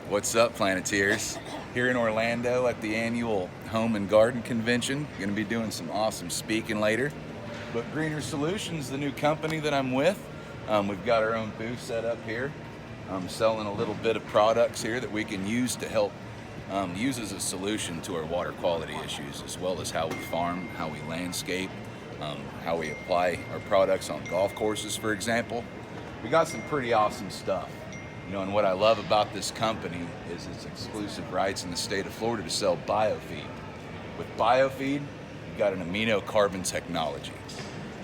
What's up, Planeteers? Here in Orlando at the annual Home and Garden Convention. Going to be doing some awesome speaking later. But Greener Solutions, the new company that I'm with, we've got our own booth set up here. I'm selling a little bit of products here that we can use to help use as a solution to our water quality issues, as well as how we farm, how we landscape, how we apply our products on golf courses, for example. We got some pretty awesome stuff. You know, and what I love about this company is its exclusive rights in the state of Florida to sell biofeed. With biofeed, you've got an amino carbon technology.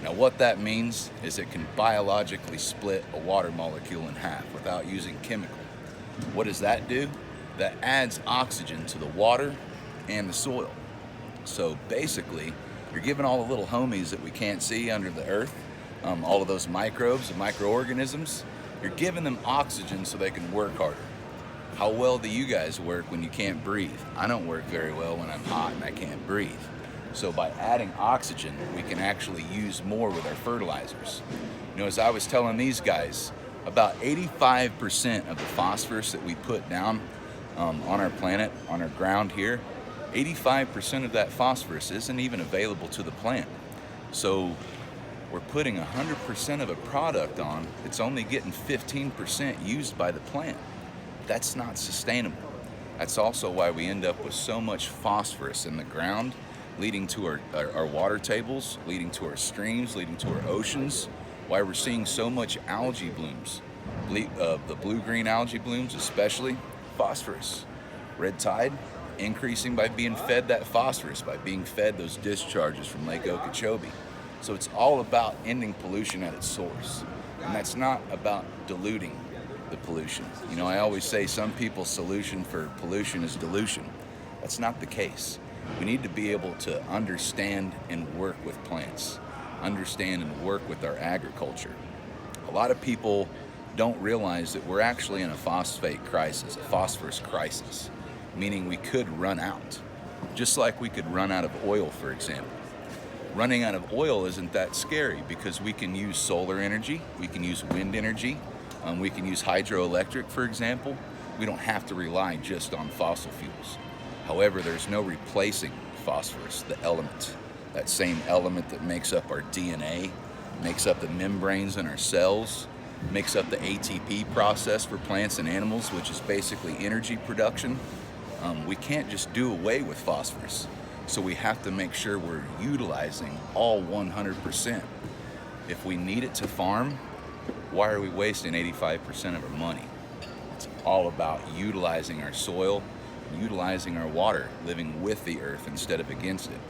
Now what that means is it can biologically split a water molecule in half without using chemical. What does that do? That adds oxygen to the water and the soil. So basically, you're giving all the little homies that we can't see under the earth, all of those microbes and microorganisms, you're giving them oxygen so they can work harder. How well do you guys work when you can't breathe? I don't work very well when I'm hot and I can't breathe. So by adding oxygen, we can actually use more with our fertilizers. You know, as I was telling these guys, about 85% of the phosphorus that we put down on our planet, on our ground here, 85% of that phosphorus isn't even available to the plant. So we're putting 100% of a product on, it's only getting 15% used by the plant. That's not sustainable. That's also why we end up with so much phosphorus in the ground, leading to our water tables, leading to our streams, leading to our oceans, why we're seeing so much algae blooms. The blue-green algae blooms especially, phosphorus. Red tide, increasing by being fed that phosphorus, by being fed those discharges from Lake Okeechobee. So it's all about ending pollution at its source. And that's not about diluting the pollution. You know, I always say some people's solution for pollution is dilution. That's not the case. We need to be able to understand and work with plants, understand and work with our agriculture. A lot of people don't realize that we're actually in a phosphate crisis, a phosphorus crisis, meaning we could run out, just like we could run out of oil, for example. Running out of oil isn't that scary because we can use solar energy, we can use wind energy, we can use hydroelectric, for example. We don't have to rely just on fossil fuels. However, there's no replacing phosphorus, the element, that same element that makes up our DNA, makes up the membranes in our cells, makes up the ATP process for plants and animals, which is basically energy production. We can't just do away with phosphorus. So we have to make sure we're utilizing all 100%. If we need it to farm, why are we wasting 85% of our money? It's all about utilizing our soil, utilizing our water, living with the earth instead of against it.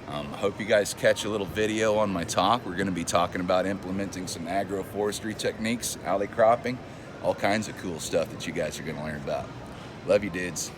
I hope you guys catch a little video on my talk. We're going to be talking about implementing some agroforestry techniques, alley cropping, all kinds of cool stuff that you guys are going to learn about. Love you, dudes.